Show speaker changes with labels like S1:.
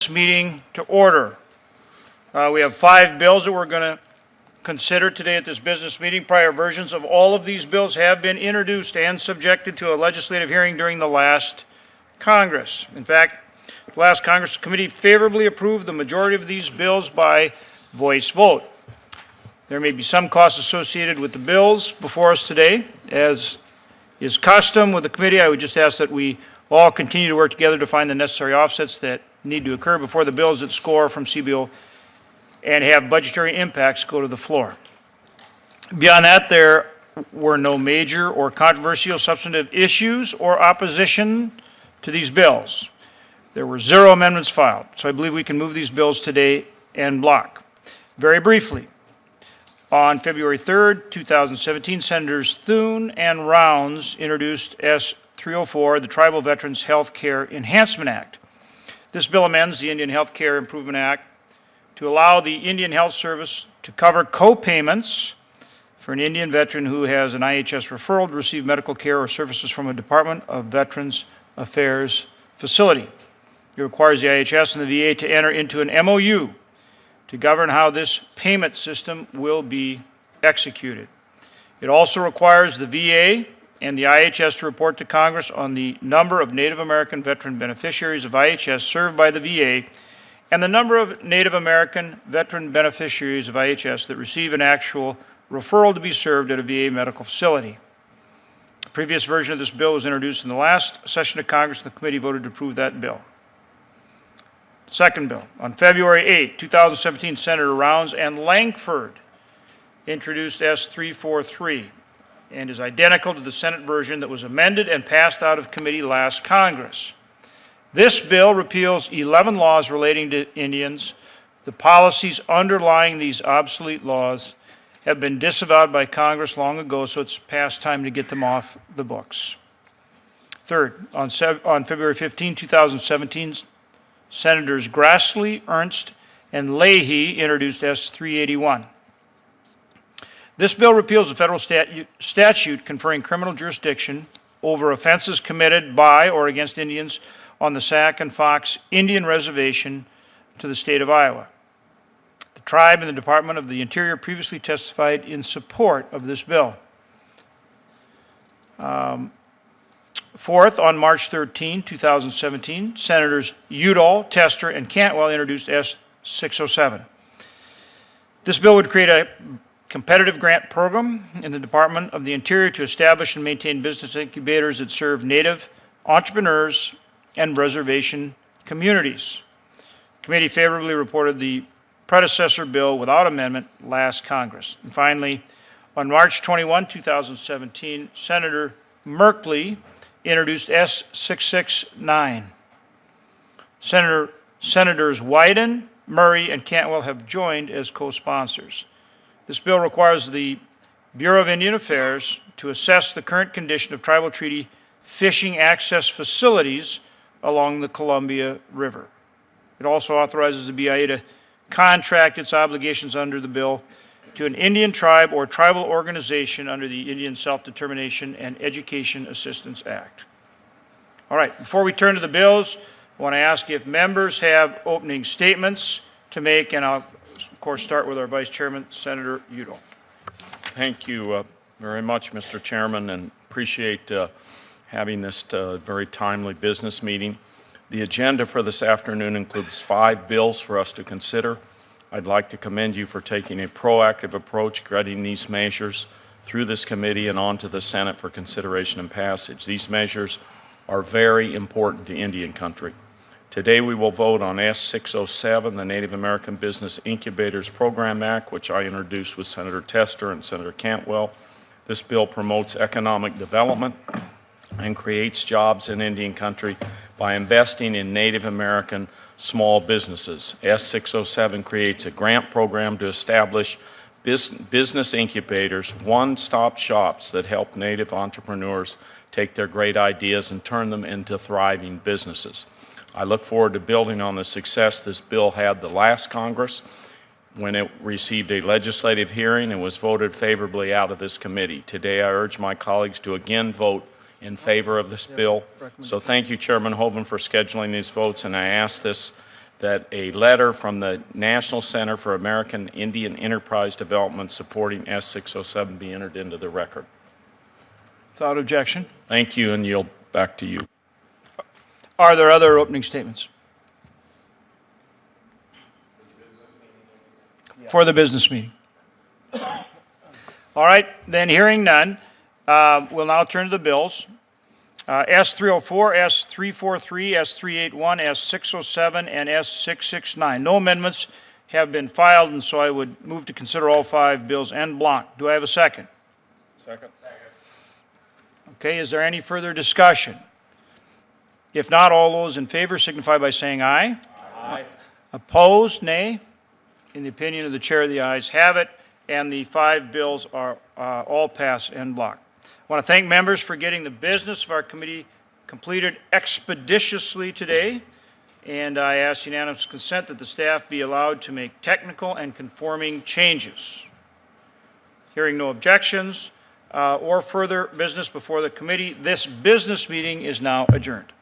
S1: business meeting to order. We have 5 bills that we're going to consider today at this business meeting. Prior versions of all of these bills have been introduced and subjected to a legislative hearing during the last Congress. In fact, the last Congress committee favorably approved the majority of these bills by voice vote. There may be some costs associated with the bills before us today. As is custom with the committee, I would just ask that we all continue to work together to find the necessary offsets that need to occur before the bills that score from CBO and have budgetary impacts go to the floor. Beyond that, there were no major or controversial substantive issues or opposition to these bills. There were 0 amendments filed, so I believe we can move these bills today en bloc. Very briefly, on February 3rd, 2017, Senators Thune and Rounds introduced S-304, the Tribal Veterans Health Care Enhancement Act. This bill amends the Indian Health Care Improvement Act to allow the Indian Health Service to cover co-payments for an Indian veteran who has an IHS referral to receive medical care or services from a Department of Veterans Affairs facility. It requires the IHS and the VA to enter into an MOU to govern how this payment system will be executed. It also requires the VA and the IHS to report to Congress on the number of Native American veteran beneficiaries of IHS served by the VA and the number of Native American veteran beneficiaries of IHS that receive an actual referral to be served at a VA medical facility. A previous version of this bill was introduced in the last session of Congress, and the committee voted to approve that bill. Second bill. On February 8, 2017, Senator Rounds and Langford introduced S-343 and is identical to the Senate version that was amended and passed out of committee last Congress. This bill repeals 11 laws relating to Indians. The policies underlying these obsolete laws have been disavowed by Congress long ago, so it's past time to get them off the books. Third, on February 15, 2017, Senators Grassley, Ernst, and Leahy introduced S-381. This bill repeals a federal statute conferring criminal jurisdiction over offenses committed by or against Indians on the Sac and Fox Indian Reservation to the state of Iowa. The tribe and the Department of the Interior previously testified in support of this bill. Fourth, on March 13, 2017, Senators Udall, Tester, and Cantwell introduced S-607. This bill would create a competitive grant program in the Department of the Interior to establish and maintain business incubators that serve Native entrepreneurs and reservation communities. The committee favorably reported the predecessor bill without amendment last Congress. And finally, on March 21, 2017, Senator Merkley introduced S-669. Senators Wyden, Murray, and Cantwell have joined as co-sponsors. This bill requires the Bureau of Indian Affairs to assess the current condition of tribal treaty fishing access facilities along the Columbia River. It also authorizes the BIA to contract its obligations under the bill to an Indian tribe or tribal organization under the Indian Self-Determination and Education Assistance Act. All right, before we turn to the bills, I want to ask if members have opening statements to make, and I'll, of course, start with our Vice Chairman, Senator Udall.
S2: Thank you very much, Mr. Chairman, and appreciate having this very timely business meeting. The agenda for this afternoon includes 5 bills for us to consider. I'd like to commend you for taking a proactive approach getting these measures through this committee and on to the Senate for consideration and passage. These measures are very important to Indian country. Today we will vote on S-607, the Native American Business Incubators Program Act, which I introduced with Senator Tester and Senator Cantwell. This bill promotes economic development and creates jobs in Indian country by investing in Native American small businesses. S-607 creates a grant program to establish business incubators, one-stop shops that help Native entrepreneurs take their great ideas and turn them into thriving businesses. I look forward to building on the success this bill had the last Congress when it received a legislative hearing and was voted favorably out of this committee. Today I urge my colleagues to again vote in favor of this bill. So thank you, Chairman Hoeven, for scheduling these votes, and I ask this that a letter from the National Center for American Indian Enterprise Development supporting S607 be entered into the record.
S1: Without objection.
S2: Thank you, and yield back to you.
S1: Are there other opening statements? For the business meeting. All right, then hearing none, we'll now turn to the bills. S304, S343, S381, S607, and S669. No amendments have been filed, and so I would move to consider all 5 bills en bloc. Do I have a second?
S2: Second.
S1: Okay, is there any further discussion? If not, all those in favor signify by saying aye.
S2: Aye.
S1: Opposed, nay. In the opinion of the chair, the ayes have it, and the 5 bills are all passed en bloc. I want to thank members for getting the business of our committee completed expeditiously today, and I ask unanimous consent that the staff be allowed to make technical and conforming changes. Hearing no objections or further business before the committee, this business meeting is now adjourned.